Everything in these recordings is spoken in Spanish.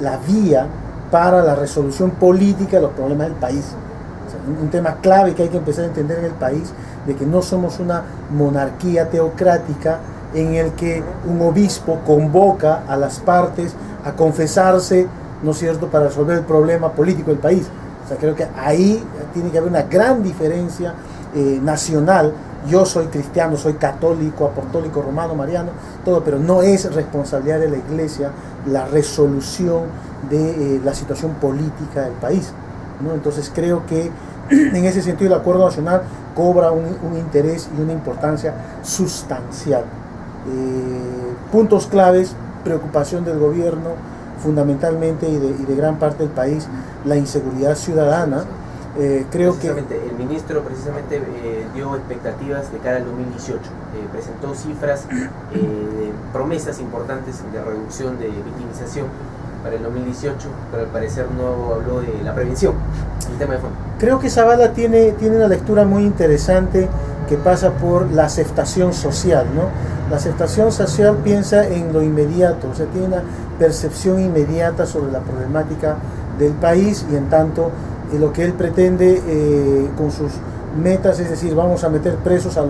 la vía para la resolución política de los problemas del país. O sea, un tema clave que hay que empezar a entender en el país, de que no somos una monarquía teocrática en el que un obispo convoca a las partes a confesarse, ¿no es cierto?, para resolver el problema político del país. O sea, creo que ahí tiene que haber una gran diferencia nacional. Yo soy cristiano, soy católico, apostólico, romano, mariano, todo, pero no es responsabilidad de la Iglesia la resolución de la situación política del país, ¿no? Entonces creo que en ese sentido el acuerdo nacional cobra un interés y una importancia sustancial. Puntos claves: preocupación del gobierno fundamentalmente y de gran parte del país, la inseguridad ciudadana. Creo que el ministro precisamente dio expectativas de cara al 2018, presentó cifras, promesas importantes de reducción de victimización para el 2018, pero al parecer no habló de la prevención, el tema de fondo. Creo que Zavala tiene una lectura muy interesante que pasa por la aceptación social, ¿no? La aceptación social piensa en lo inmediato, o sea, tiene una percepción inmediata sobre la problemática del país, y en tanto lo que él pretende con sus metas, es decir, vamos a meter presos a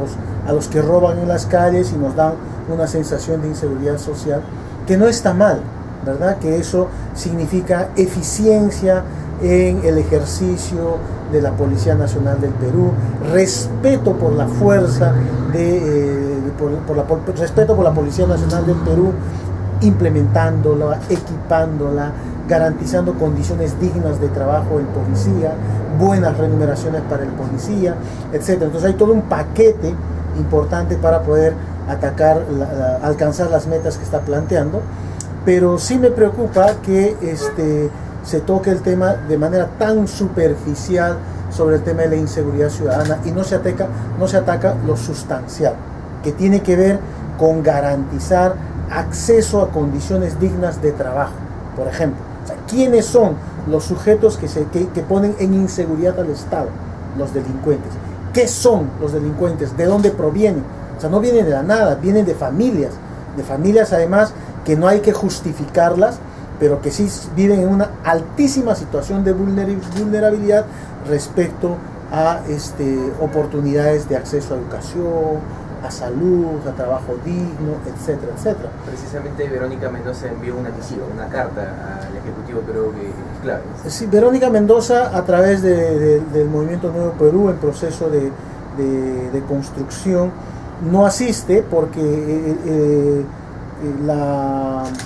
los que roban en las calles y nos dan una sensación de inseguridad social, que no está mal, ¿verdad? Que eso significa eficiencia en el ejercicio de la Policía Nacional del Perú, respeto por la fuerza, respeto por la Policía Nacional del Perú, implementándola, equipándola, garantizando condiciones dignas de trabajo del policía, buenas remuneraciones para el policía, etc. Entonces hay todo un paquete importante para poder alcanzar las metas que está planteando, pero sí me preocupa que se toque el tema de manera tan superficial sobre el tema de la inseguridad ciudadana y no se ataca lo sustancial, que tiene que ver con garantizar acceso a condiciones dignas de trabajo. Por ejemplo, o sea, ¿quiénes son los sujetos que ponen en inseguridad al Estado? Los delincuentes. ¿Qué son los delincuentes? ¿De dónde provienen? O sea, no vienen de la nada, vienen de familias además que no hay que justificarlas, pero que sí viven en una altísima situación de vulnerabilidad respecto a oportunidades de acceso a educación, a salud, a trabajo digno, etcétera, etcétera. Precisamente Verónica Mendoza envió una misiva, una carta al Ejecutivo, creo que es clave. Sí, Verónica Mendoza, a través del Movimiento Nuevo Perú, en proceso de construcción, no asiste porque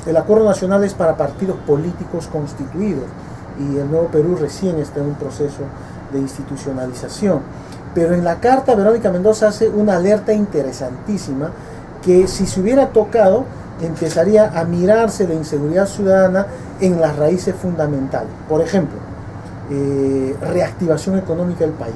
el acuerdo nacional es para partidos políticos constituidos y el Nuevo Perú recién está en un proceso de institucionalización. Pero en la carta Verónica Mendoza hace una alerta interesantísima, que si se hubiera tocado empezaría a mirarse la inseguridad ciudadana en las raíces fundamentales. Por ejemplo, reactivación económica del país,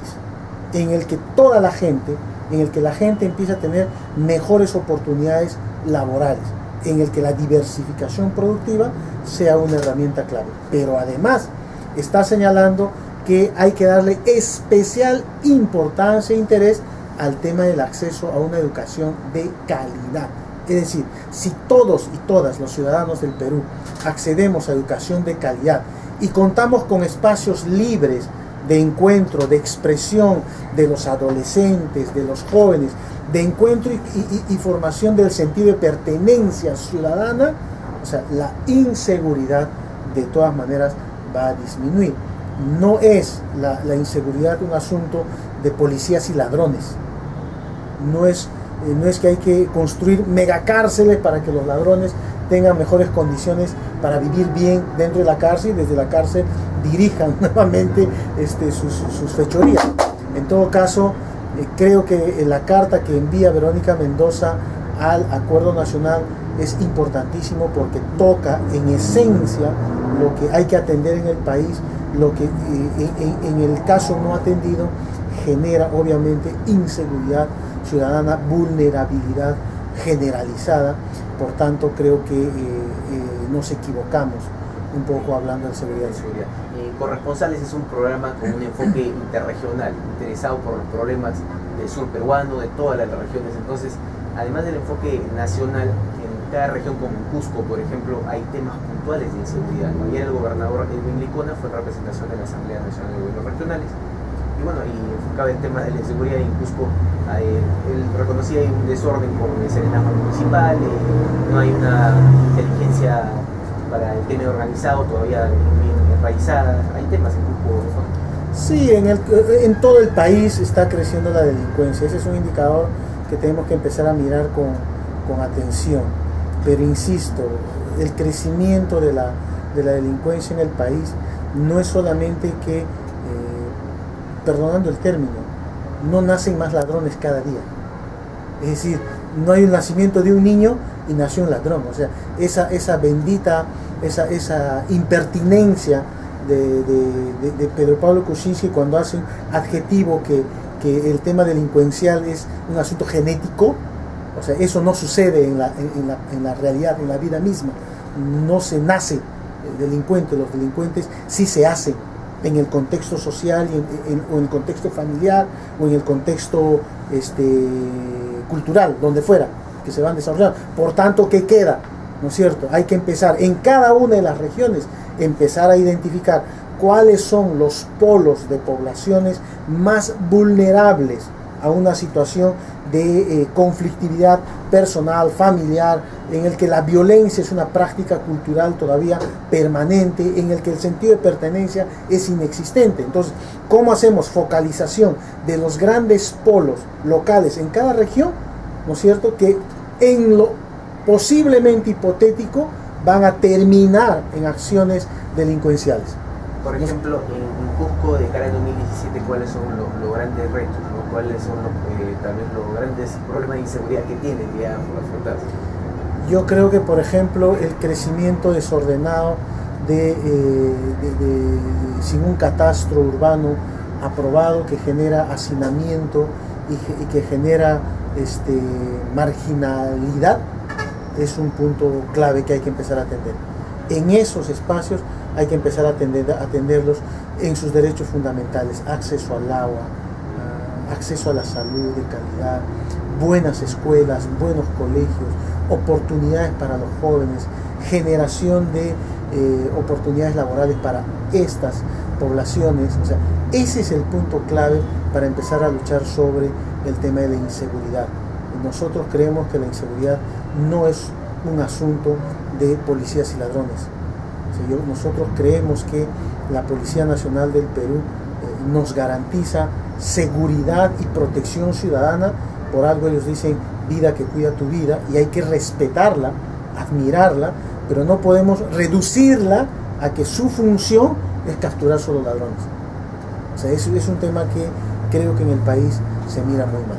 en el que la gente empieza a tener mejores oportunidades laborales, en el que la diversificación productiva sea una herramienta clave. Pero además está señalando que hay que darle especial importancia e interés al tema del acceso a una educación de calidad. Es decir, si todos y todas los ciudadanos del Perú accedemos a educación de calidad y contamos con espacios libres de encuentro, de expresión de los adolescentes, de los jóvenes, de encuentro y formación del sentido de pertenencia ciudadana, o sea, la inseguridad de todas maneras va a disminuir. No es la inseguridad un asunto de policías y ladrones. No es que hay que construir megacárceles para que los ladrones tengan mejores condiciones para vivir bien dentro de la cárcel y desde la cárcel dirijan nuevamente sus fechorías. En todo caso, creo que la carta que envía Verónica Mendoza al Acuerdo Nacional es importantísimo porque toca en esencia lo que hay que atender en el país, lo que en el caso no atendido genera obviamente inseguridad ciudadana, vulnerabilidad generalizada. Por tanto, creo que nos equivocamos un poco hablando de seguridad. Corresponsales es un programa con un enfoque interregional, interesado por los problemas del sur peruano, de todas las regiones. Entonces, además del enfoque nacional, en cada región, como en Cusco, por ejemplo, hay temas puntuales de inseguridad. Ayer el gobernador Edwin Licona fue en representación de la Asamblea Nacional de Gobiernos Regionales. Y bueno, y enfocaba el tema de la inseguridad en Cusco. Él reconocía hay un desorden con el serenazgo municipal, no hay una inteligencia para el crimen organizado todavía bien enraizada. Hay temas en Cusco de fondo. Sí, en todo el país está creciendo la delincuencia. Ese es un indicador que tenemos que empezar a mirar con atención. Pero insisto, el crecimiento de la delincuencia en el país no es solamente que, perdonando el término, no nacen más ladrones cada día. Es decir, no hay un nacimiento de un niño y nació un ladrón. O sea, esa bendita, esa impertinencia de Pedro Pablo Kuczynski cuando hace un adjetivo que el tema delincuencial es un asunto genético. O sea, eso no sucede en la realidad, en la vida misma. No se nace delincuente, los delincuentes sí se hacen en el contexto social, o en el contexto familiar, o en el contexto cultural, donde fuera, que se van desarrollando. Por tanto, ¿qué queda? ¿No es cierto? Hay que empezar en cada una de las regiones, empezar a identificar cuáles son los polos de poblaciones más vulnerables a una situación de conflictividad personal, familiar, en el que la violencia es una práctica cultural todavía permanente, en el que el sentido de pertenencia es inexistente. Entonces, ¿cómo hacemos focalización de los grandes polos locales en cada región? ¿No es cierto? Que en lo posiblemente hipotético van a terminar en acciones delincuenciales. Por ejemplo, en Cusco, de cara al 2017, ¿cuáles son los grandes retos, ¿no? ¿Cuáles son tal vez los grandes problemas de inseguridad que tienen ya por afrontarse? Yo creo que, por ejemplo, el crecimiento desordenado sin un catastro urbano aprobado, que genera hacinamiento y que genera marginalidad, es un punto clave que hay que empezar a atender. En esos espacios hay que empezar a atenderlos en sus derechos fundamentales: acceso al agua, acceso a la salud de calidad, buenas escuelas, buenos colegios, oportunidades para los jóvenes, generación de oportunidades laborales para estas poblaciones. O sea, ese es el punto clave para empezar a luchar sobre el tema de la inseguridad. Nosotros creemos que la inseguridad no es un asunto de policías y ladrones. O sea, nosotros creemos que la Policía Nacional del Perú nos garantiza seguridad y protección ciudadana. Por algo ellos dicen vida que cuida tu vida, y hay que respetarla, admirarla, pero no podemos reducirla a que su función es capturar solo ladrones. O sea, eso es un tema que creo que en el país se mira muy mal.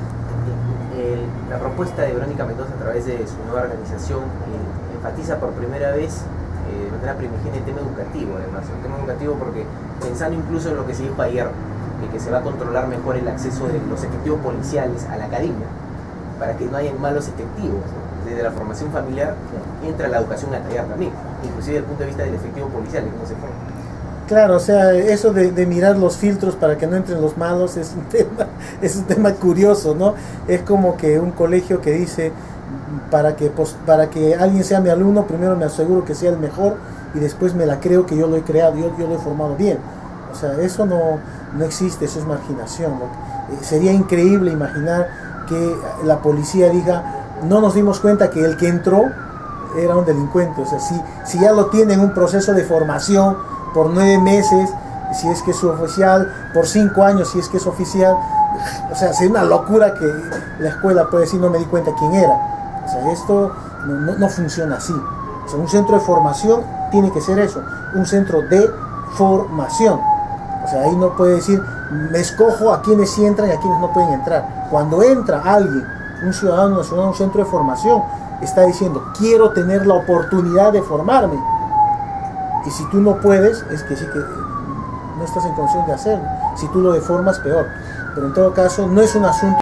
La propuesta de Verónica Mendoza, a través de su nueva organización, enfatiza por primera vez de manera primigenia el tema educativo. Además, el tema educativo, porque pensando incluso en lo que se dijo ayer, de que se va a controlar mejor el acceso de los efectivos policiales a la academia, para que no haya malos efectivos, ¿no? Desde la formación familiar entra la educación a tallar también, inclusive desde el punto de vista del efectivo policial, de cómo se forma. Claro, o sea, eso de mirar los filtros para que no entren los malos es un tema curioso, ¿no? Es como que un colegio que dice, para que alguien sea mi alumno, primero me aseguro que sea el mejor y después me la creo que yo lo he creado, yo lo he formado bien. O sea, eso no existe, eso es marginación, ¿no? Sería increíble imaginar que la policía diga, no nos dimos cuenta que el que entró era un delincuente. O sea, si ya lo tiene en un proceso de formación por 9 meses, si es que es oficial, por 5 años, si es que es oficial, o sea, sería una locura que la escuela puede decir, no me di cuenta quién era. O sea, esto no funciona así. O sea, un centro de formación tiene que ser eso, un centro de formación. O sea, ahí no puede decir, me escojo a quienes sí entran y a quienes no pueden entrar. Cuando entra alguien, un ciudadano nacional a un centro de formación, está diciendo, quiero tener la oportunidad de formarme. Y si tú no puedes, es que sí que no estás en condición de hacerlo. Si tú lo deformas, peor. Pero en todo caso, no es un asunto